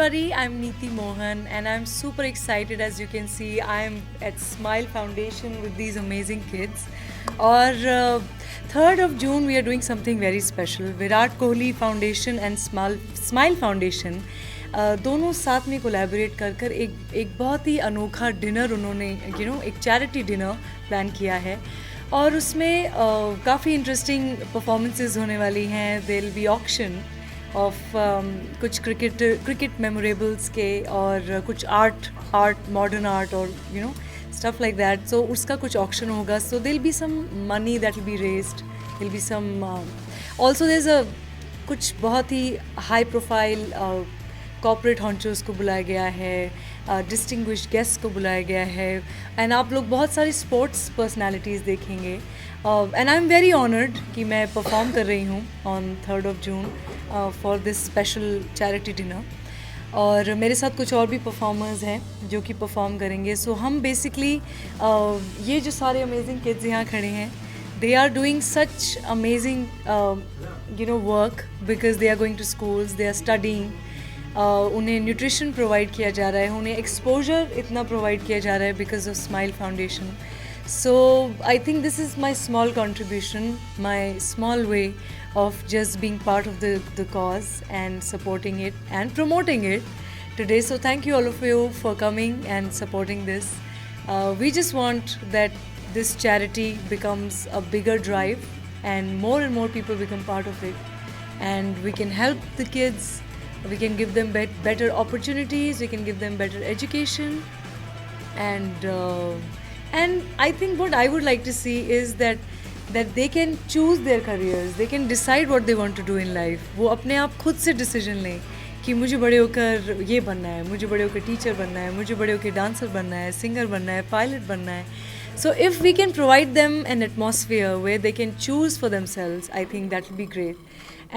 everybody. I'm Neeti Mohan and I'm super excited. As you can see, I'm at Smile Foundation with these amazing kids. Or 3rd of June, we are doing something very special. Virat Kohli Foundation and Smile Foundation दोनों साथ में collaborate कर एक बहुत ही अनोखा dinner उन्होंने एक charity dinner plan किया है और उसमें काफ़ी इंटरेस्टिंग परफॉर्मेंसेस होने वाली हैं. There will be auction of कुछ क्रिकेट मेमोरेबल्स के और कुछ आर्ट मॉडर्न आर्ट और stuff like that. So उसका कुछ ऑक्शन होगा. So there will be some money that will be raised. There will be some also there's a कुछ बहुत ही हाई प्रोफाइल कॉर्पोरेट हॉन्चर्स को बुलाया गया है, डिस्टिंग्विश्ड गेस्ट को बुलाया गया है एंड आप लोग बहुत सारी स्पोर्ट्स पर्सनालिटीज़ देखेंगे. And I am very honoured कि मैं परफॉर्म कर रही हूँ on 3rd of June for this special charity dinner. और मेरे साथ कुछ और भी परफॉर्मर्स हैं जो कि परफॉर्म करेंगे. सो हम बेसिकली ये जो सारे अमेजिंग किड्स यहाँ खड़े हैं, they are doing such amazing work because they are going to schools, they are studying. उन्हें न्यूट्रिशन प्रोवाइड किया जा रहा है, उन्हें एक्सपोजर इतना प्रोवाइड किया जा रहा है because of smile foundation. So I think this is my small contribution, my small way of just being part of the cause and supporting it and promoting it today. So thank you all of you for coming and supporting this. We just want that this charity becomes a bigger drive and more people become part of it, and we can help the kids, we can give them better opportunities, we can give them better education, and I think what I would like to see is that they can choose their careers, they can decide what they want to do in life. वो अपने आप खुद से decision लें कि मुझे बड़े होकर ये बनना है, मुझे बड़े होकर टीचर बनना है, मुझे बड़े होकर डांसर बनना है, सिंगर बनना है, पायलट बनना है. So if we can provide them an atmosphere where they can choose for themselves, I think that will be great.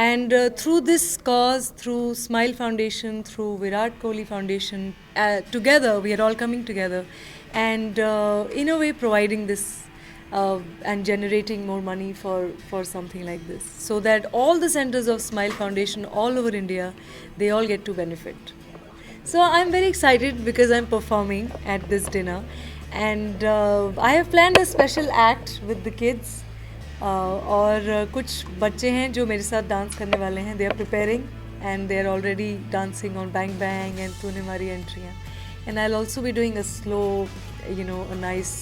And through this cause, through Smile Foundation, through Virat Kohli Foundation, together we are all coming together and in a way providing this and generating more money for something like this, so that all the centers of Smile Foundation all over India, they all get to benefit. So I'm very excited because I'm performing at this dinner, and I have planned a special act with the kids. और कुछ बच्चे हैं जो मेरे साथ dance करने वाले हैं. They are preparing and they are already dancing on Bang Bang and तूने मारी एंट्रियाँ. And I'll also be doing a slow, a nice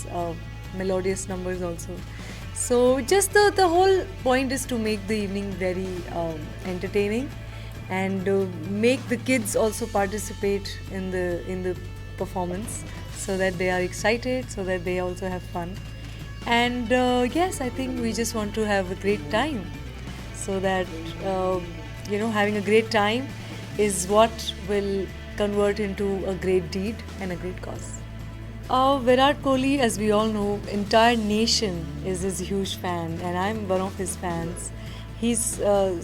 melodious numbers also. So just the whole point is to make the evening very entertaining and make the kids also participate in the performance, so that they are excited, so that they also have fun. And yes, I think we just want to have a great time, so that having a great time is what will convert into a great deed and a great cause. Virat Kohli, as we all know, entire nation is his huge fan, and I'm one of his fans. He's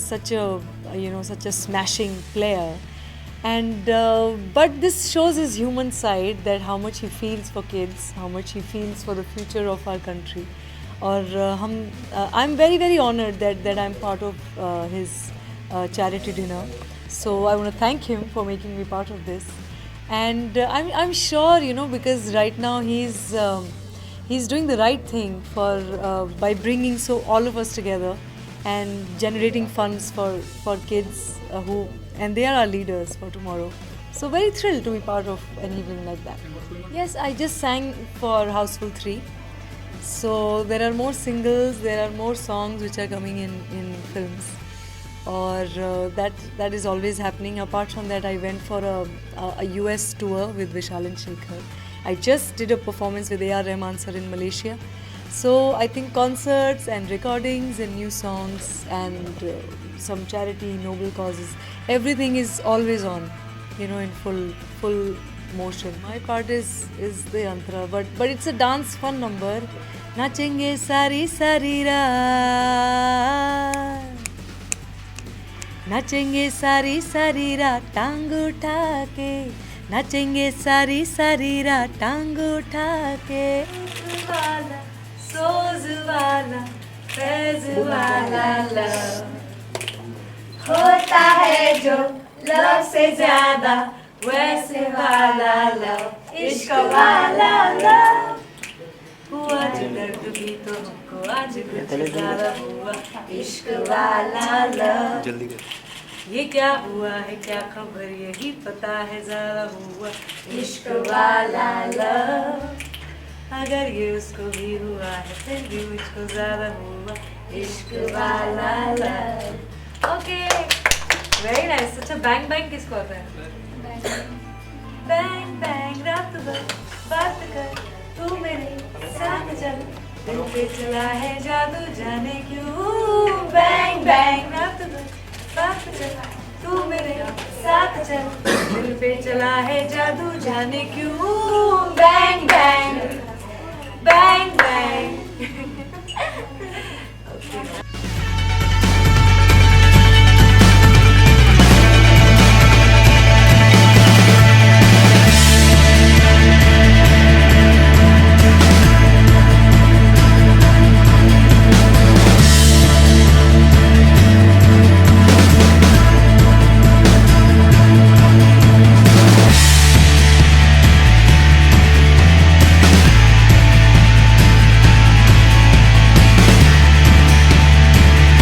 such a smashing player, and but this shows his human side, that how much he feels for kids, how much he feels for the future of our country. और I'm very honored that I'm part of his charity dinner. So I want to thank him for making me part of this. And I'm sure, because right now he's doing the right thing by bringing all of us together and generating funds for kids and they are our leaders for tomorrow. So very thrilled to be part of an evening like that. Yes, I just sang for Houseful 3. So there are more singles, there are more songs which are coming in films. Or that is always happening. Apart from that, I went for a US tour with Vishal and Shekhar. I just did a performance with A.R. Rahman sir in Malaysia. So I think concerts and recordings and new songs and some charity, noble causes, everything is always on, in full motion. My part is the yantra, but it's a dance fun number. Nachenge sari sari raat, नाचेंगे सारी सारी रात टांग उठा के, नाचेंगे सारी सारी रात टांग उठा के. वाला सोज वाला फैज वाला लव होता है जो लव से ज्यादा वैसे वाला लव, इश्क वाला लव हुआ जो दर्द भी तो हमको आज कुछ ज्यादा हुआ, इश्क वाला लव। जल्दी कर। ये क्या हुआ है क्या खबर यही पता है ज़रा हुआ, इश्क वाला लव। अगर ये उसको भी हुआ है फिर भी मुझको ज़्यादा हुआ, इश्क वाला लव। Okay, very nice. अच्छा, बैंग बैंग किसको आता है? बैंग बैंग रात भर बात कर, तू मेरे साथ चल, दिल पे चला है जादू जाने क्यों। बैंग बैंग रात भर बात कर, तू मेरे साथ चल, दिल पे चला है जादू जाने क्यों। Bang bang bang bang.